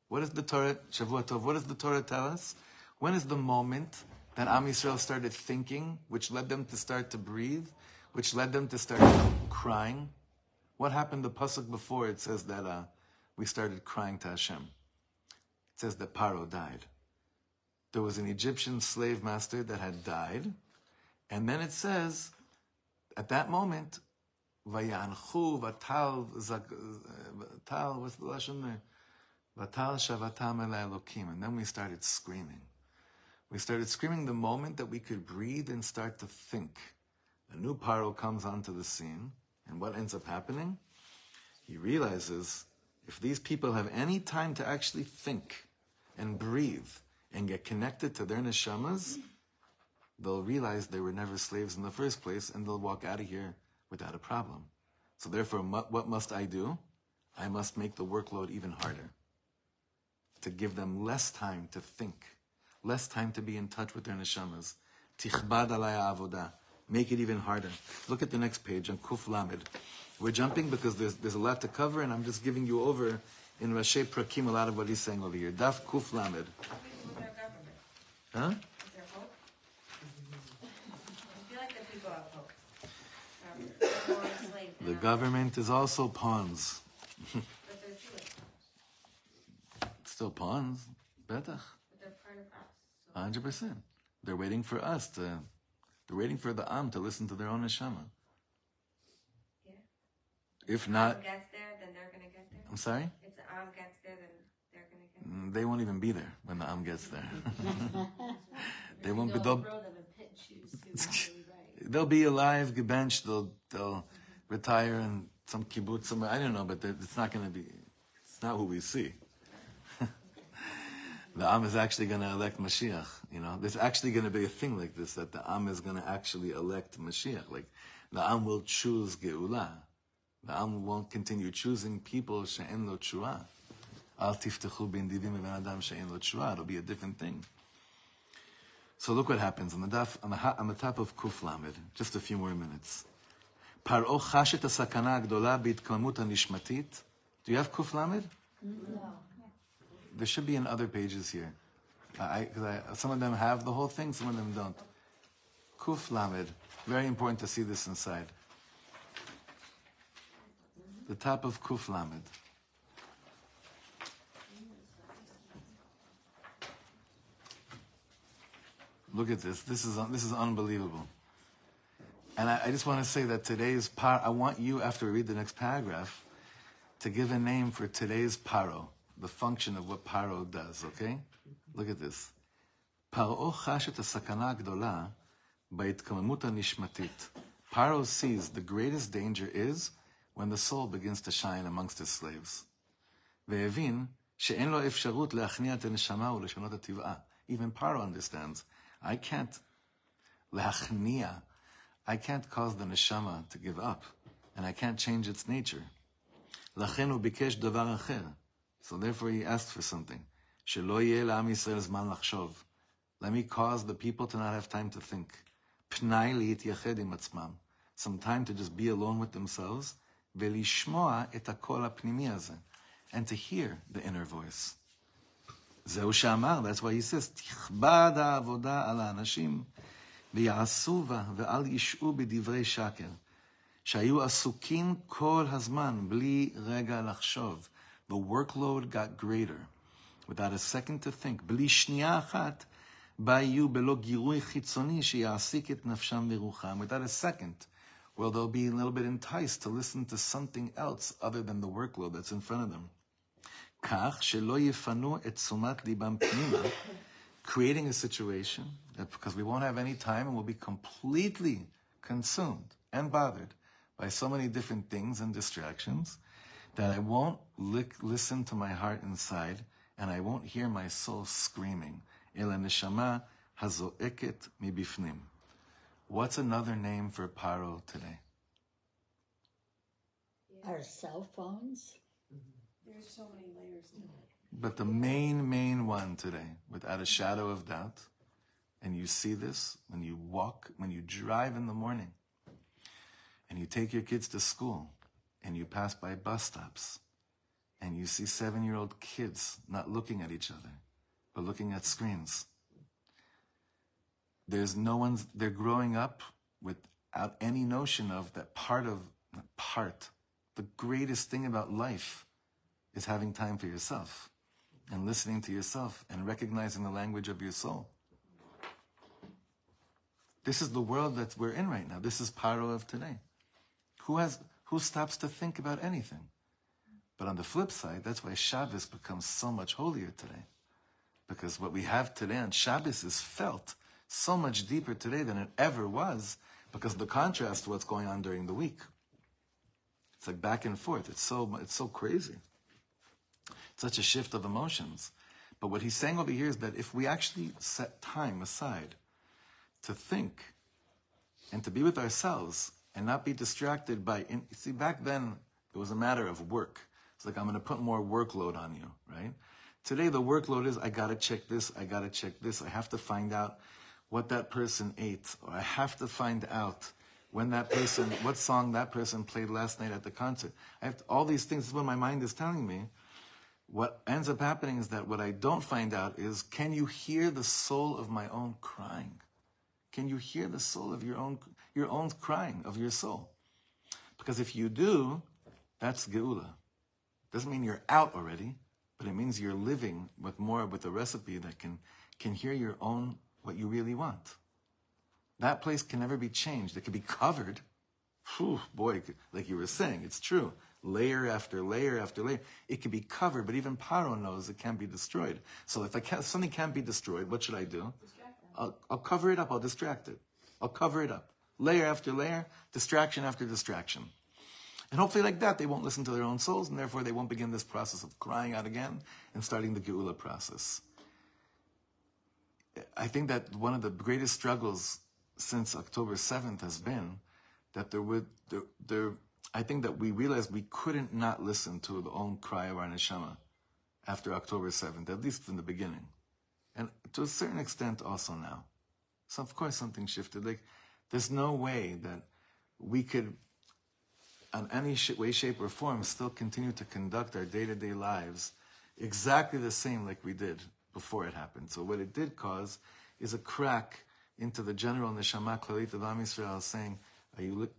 What does the Torah, Shavua Tov, what does the Torah tell us? When is the moment that Am Yisrael started thinking, which led them to start to breathe, which led them to start crying? What happened the pasuk before? It says that we started crying to Hashem. It says that Paro died. There was an Egyptian slave master that had died, and then it says, at that moment, Vayanchu vatal what's the lashon there? Vatal shavatam el Elokim, and then we started screaming. We started screaming the moment that we could breathe and start to think. A new Paro comes onto the scene, and what ends up happening? He realizes if these people have any time to actually think and breathe and get connected to their neshamas, they'll realize they were never slaves in the first place, and they'll walk out of here without a problem. So therefore, what must I do? I must make the workload even harder. To give them less time to think, less time to be in touch with their neshamas. Tichbad alaya avodah. make it even harder. Look at the next page on Kuf Lamed. We're jumping because there's a lot to cover, and I'm just giving you over in Rashi Prakim a lot of what he's saying over here. Daf Kuf Lamed. With our government. Huh? Is there hope? I feel like the people have hope. They're more enslaved than The us, government is also pawns. but they're Jewish. Still pawns. Betach. But they're part of us. So 100%. They're waiting for us to, they're waiting for the Am to listen to their own neshama. yeah. If If not, Am gets there, then they're gonna get there. I'm sorry? If the Am gets there, then they're gonna get there. They won't even be there when the Am gets there. They won't be, They'll throw them and pick and choose too. That's really right. they'll be alive, gebenched, they'll retire in some kibbutz somewhere. I don't know, but it's not going to be, it's not who we see. The Am is actually going to elect Mashiach. You know, there's actually going to be a thing like this, that the Am is going to actually elect Mashiach. Like, the Am will choose Geulah. The Am won't continue choosing people she'en lo tshua. Al tiftechu bin divim ben adam she'en lo tshua. It'll be a different thing. So look what happens on the daf, on the top of Kuf Lamed. Just a few more minutes. Paro chash et hasakana agdola b'itkalmut hanishmatit. Do you have Kuf Lamed? No. There should be in other pages here. Some of them have the whole thing, some of them don't. Kuf Lamed. Very important to see this inside. The top of Kuf Lamed. Look at this. This is unbelievable. And I just want to say that today's I want you, after we read the next paragraph, to give a name for today's paro, the function of what paro does, okay? Look at this. Paro chash et hasakana gdola ba'itkamamut hanishmatit. Paro sees the greatest danger is when the soul begins to shine amongst his slaves. Ve'evin she'en lo efsharut le'achniya et neshama u'leshanot et tiv'a. Even Paro understands, I can't le'achniya. I can't cause the neshama to give up, and I can't change its nature. Lachen hu bikesh davar acher. So therefore he asked for something. Shelo yeh la'am Yisrael zman lachshov. Let me cause the people to not have time to think. Pnai li'yityached im atzmam. Some time to just be alone with themselves. Ve'lishmoa et hakol ha'pnimi hazeh. And to hear the inner voice. Zeu she'amar, that's why he says, tichbad ha'avoda al ha'anashim. ויעשו בה ואל ישעו בדברי שקר, שהיו עסוקים כל הזמן בלי רגע לחשוב. The workload got greater, without a second to think. בלי שנייה אחת, בה יהיו בלא גירוי חיצוני שיעסיק את נפשם ורוחם. Without a second, well, they'll be a little bit enticed to listen to something else other than the workload that's in front of them. כך שלא יפנו את תשומת ליבם פנימה, creating a situation that because we won't have any time and we'll be completely consumed and bothered by so many different things and distractions that I won't listen to my heart inside and I won't hear my soul screaming. Ela neshama hazoeket mibifnim. What's another name for Paro today? Our cell phones? There's so many layers to it. But the main one today, without a shadow of doubt, and you see this when you walk, when you drive in the morning, and you take your kids to school, and you pass by bus stops, and you see 7-year-old kids not looking at each other, but looking at screens. They're growing up without any notion of that the greatest thing about life is having time for yourself and listening to yourself and recognizing the language of your soul. This is the world that we're in right now. This is Paro of today. Who stops to think about anything? But on the flip side, that's why Shabbos becomes so much holier today. Because what we have today on Shabbos is felt so much deeper today than it ever was because of the contrast to what's going on during the week. It's like back and forth. It's so crazy. Such a shift of emotions. But what he's saying over here is that if we actually set time aside to think and to be with ourselves and not be distracted by, see, back then it was a matter of work. It's like, I'm going to put more workload on you, right? Today the workload is, I got to check this, I have to find out what that person ate, or I have to find out when that person, what song that person played last night at the concert. I have to, all these things is what my mind is telling me. What ends up happening is that what I don't find out is, can you hear the soul of my own crying? Can you hear the soul of your own crying of your soul? Because if you do, that's Geula. Doesn't mean you're out already, but it means you're living with a recipe that can hear your own, what you really want. That place can never be changed. It can be covered. Whew, boy, like you were saying, it's true. Layer after layer after layer. It can be covered, but even Paro knows it can't be destroyed. So if something can't be destroyed, what should I do? I'll cover it up. I'll distract it. I'll cover it up. Layer after layer, distraction after distraction. And hopefully like that, they won't listen to their own souls, and therefore they won't begin this process of crying out again and starting the Geula process. I think that one of the greatest struggles since October 7th has been that I think that we realized we couldn't not listen to the own cry of our neshama after October 7th, at least in the beginning. And to a certain extent also now. So of course something shifted. Like, there's no way that we could, on any way, shape, or form, still continue to conduct our day-to-day lives exactly the same like we did before it happened. So what it did cause is a crack into the general neshama klalit of Am Yisrael, saying, do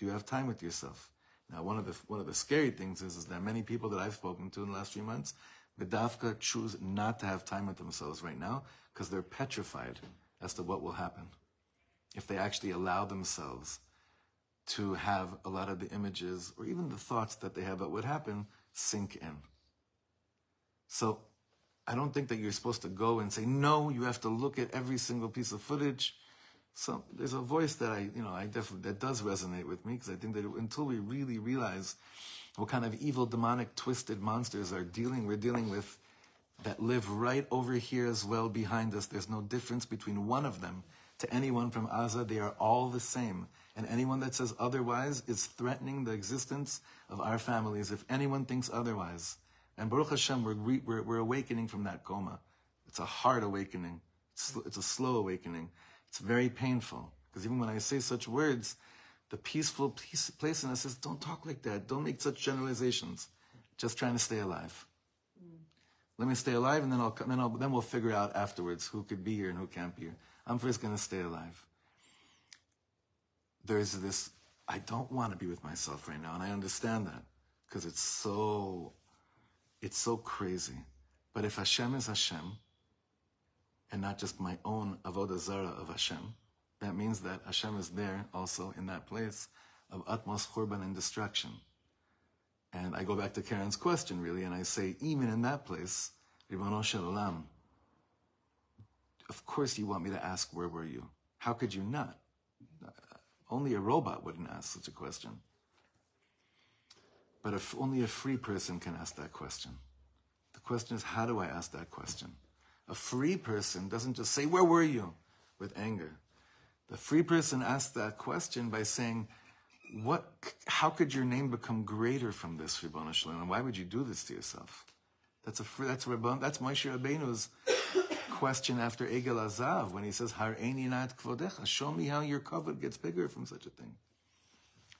you have time with yourself? Now, one of the scary things is that many people that I've spoken to in the last 3 months, B'davka, choose not to have time with themselves right now because they're petrified as to what will happen if they actually allow themselves to have a lot of the images or even the thoughts that they have about what happened sink in. So I don't think that you're supposed to go and say, no, you have to look at every single piece of footage. So there's a voice that that does resonate with me, because I think that until we really realize what kind of evil, demonic, twisted monsters we're dealing with that live right over here as well behind us. There's no difference between one of them to anyone from Gaza. They are all the same. And anyone that says otherwise is threatening the existence of our families, if anyone thinks otherwise. And Baruch Hashem, we're awakening from that coma. It's a hard awakening. It's a slow awakening. It's very painful. Because even when I say such words, the peaceful place in us says, don't talk like that. Don't make such generalizations. Just trying to stay alive. Let me stay alive, and then we'll figure out afterwards who could be here and who can't be here. I'm first going to stay alive. There's this, I don't want to be with myself right now, and I understand that, because it's so crazy. But if Hashem is Hashem, and not just my own avodah zara of Hashem, that means that Hashem is there also in that place of utmost churban and destruction. And I go back to Karen's question, really, and I say, even in that place, Ribono Shel Olam, of course you want me to ask, where were you? How could you not? Only a robot wouldn't ask such a question. But only a free person can ask that question. The question is, how do I ask that question? A free person doesn't just say, where were you? With anger. The free person asks that question by saying, how could your name become greater from this, Ribono Shel Olam? Why would you do this to yourself? That's Moshe Rabbeinu's question after Egel Azav, when he says, Har'eni na'at kvodecha, show me how your kavod gets bigger from such a thing.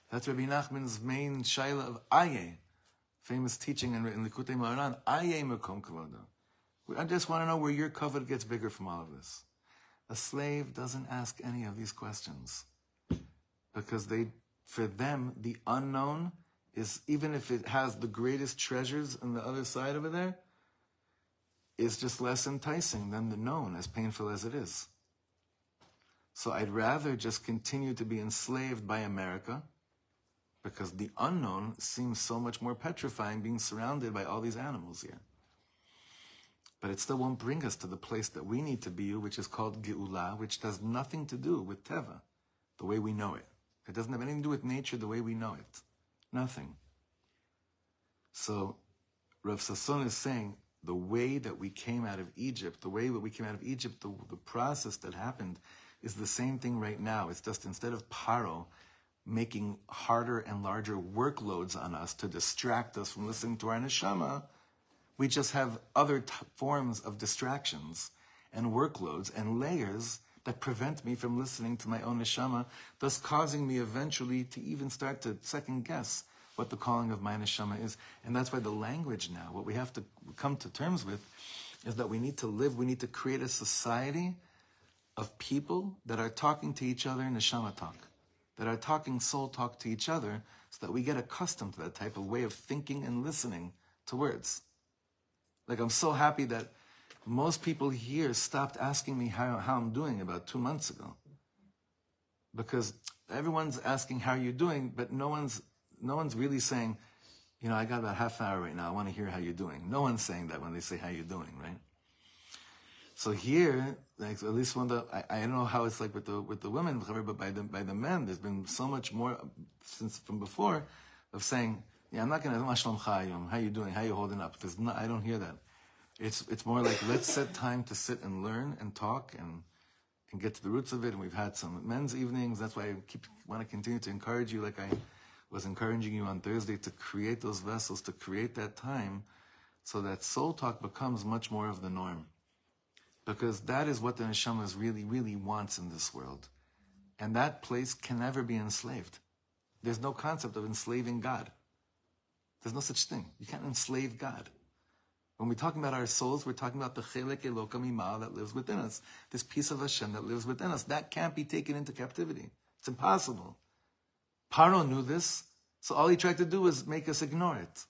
That's Rabbi Nachman's main shaila of Aye, famous teaching in Likutei Moharan, Aye mekom kvodo. I just want to know where your kavod gets bigger from all of this. A slave doesn't ask any of these questions, because for them, the unknown is, even if it has the greatest treasures on the other side over there, is just less enticing than the known, as painful as it is. So I'd rather just continue to be enslaved by America, because the unknown seems so much more petrifying, being surrounded by all these animals here. But it still won't bring us to the place that we need to be, which is called Geula, which has nothing to do with Teva, the way we know it. It doesn't have anything to do with nature the way we know it. Nothing. So Rav Sasson is saying, the way that we came out of Egypt, the process that happened is the same thing right now. It's just, instead of Paro making harder and larger workloads on us to distract us from listening to our neshama, we just have other forms of distractions and workloads and layers that prevent me from listening to my own neshama, thus causing me eventually to even start to second guess what the calling of my neshama is. And that's why the language now, what we have to come to terms with, is that we need to create a society of people that are talking to each other neshama talk, that are talking soul talk to each other, so that we get accustomed to that type of way of thinking and listening to words. Like, I'm so happy that most people here stopped asking me how I'm doing about 2 months ago. Because everyone's asking how you're doing, but no one's really saying, I got about half an hour right now, I want to hear how you're doing. No one's saying that when they say how you're doing, right? So here, like, at least I don't know how it's like with the women, but by the men, there's been so much more since from before of saying, I'm not gonna how you doing, how you holding up. I don't hear that. It's more like, let's set time to sit and learn and talk and get to the roots of it. And we've had some men's evenings. That's why I want to continue to encourage you, like I was encouraging you on Thursday, to create those vessels, to create that time, so that soul talk becomes much more of the norm. Because that is what the neshama really, really wants in this world. And that place can never be enslaved. There's no concept of enslaving God. There's no such thing. You can't enslave God. When we're talking about our souls, we're talking about the chelek eloka mima'al that lives within us. This piece of Hashem that lives within us. That can't be taken into captivity. It's impossible. Paro knew this, so all he tried to do was make us ignore it.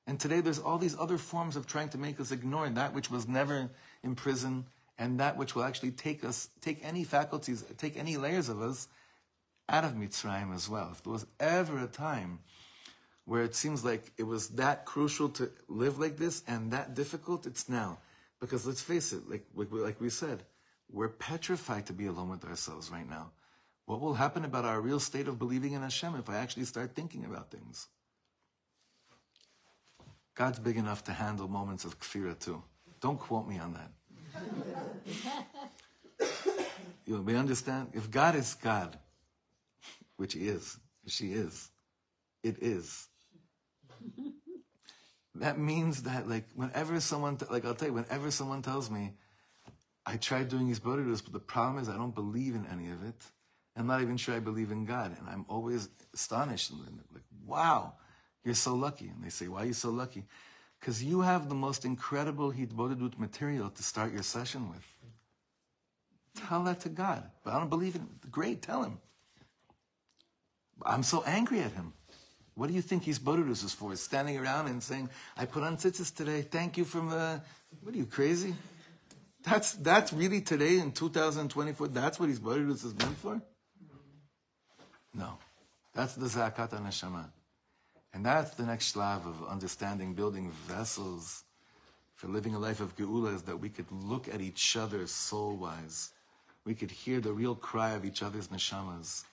And today there's all these other forms of trying to make us ignore that which was never in prison, and that which will actually take any faculties, take any layers of us out of Mitzrayim as well. If there was ever a time where it seems like it was that crucial to live like this and that difficult, it's now. Because let's face it, like we said, we're petrified to be alone with ourselves right now. What will happen about our real state of believing in Hashem if I actually start thinking about things? God's big enough to handle moments of kfirah too. Don't quote me on that. We understand? If God is God, which He is, she is, it is. That means that, like, whenever someone, I'll tell you, whenever someone tells me, I tried doing these bodhidus, but the problem is I don't believe in any of it. I'm not even sure I believe in God. And I'm always astonished. And like, wow, you're so lucky. And they say, why are you so lucky? Because you have the most incredible hitbodedut material to start your session with. Tell that to God. But I don't believe in it. Great, tell Him. I'm so angry at Him. What do you think His bodhidus is for? Standing around and saying, I put on tzitzis today. Thank you from what are you, crazy? That's really today in 2024, that's what His bodhidus is meant for? No. That's the zakat neshama. And that's the next shlav of understanding, building vessels for living a life of geula, is that we could look at each other soul-wise. We could hear the real cry of each other's neshamas.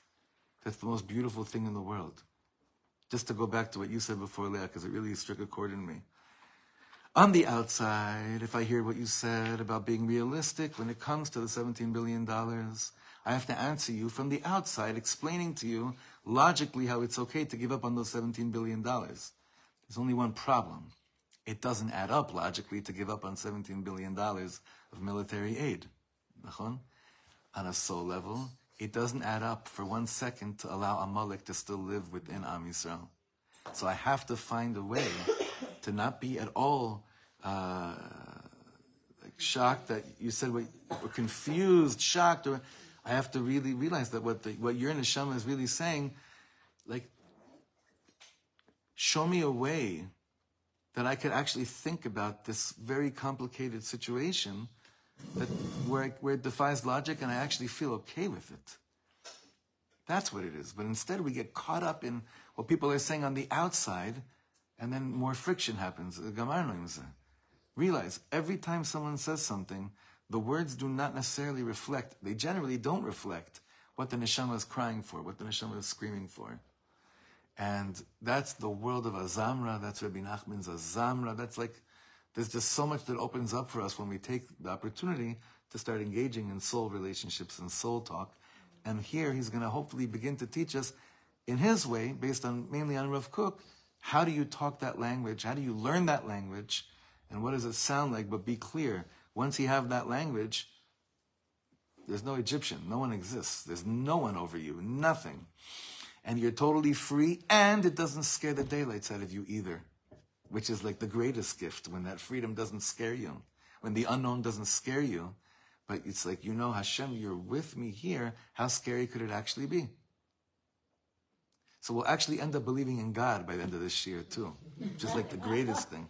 That's the most beautiful thing in the world. Just to go back to what you said before, Leah, because it really struck a chord in me. On the outside, if I hear what you said about being realistic when it comes to the $17 billion, I have to answer you from the outside, explaining to you logically how it's okay to give up on those $17 billion. There's only one problem. It doesn't add up logically to give up on $17 billion of military aid. On a soul level, it doesn't add up for 1 second to allow Amalek to still live within Am Yisrael. So I have to find a way to not be at all shocked that you said or confused, shocked, or I have to really realize that what your neshama is really saying, like, show me a way that I could actually think about this very complicated situation where it defies logic and I actually feel okay with it. That's what it is. But instead we get caught up in what people are saying on the outside, and then more friction happens. Realize, every time someone says something, the words do not necessarily reflect, they generally don't reflect what the neshama is crying for, what the neshama is screaming for. And that's the world of Azamra, that's Rabbi Nachman's Azamra. That's like, there's just so much that opens up for us when we take the opportunity to start engaging in soul relationships and soul talk. And here he's going to hopefully begin to teach us in his way, based on mainly on Rav Kook, how do you talk that language? How do you learn that language? And what does it sound like? But be clear, once you have that language, There's no Egyptian. No one exists. There's no one over you. Nothing. And you're totally free, and it doesn't scare the daylights out of you either, which is like the greatest gift, when that freedom doesn't scare you, when the unknown doesn't scare you, but it's like, you know, Hashem, you're with me here. How scary could it actually be? So we'll actually end up believing in God by the end of this year too, which is like the greatest thing.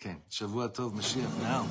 Okay, Shavua Tov, Mashiach now.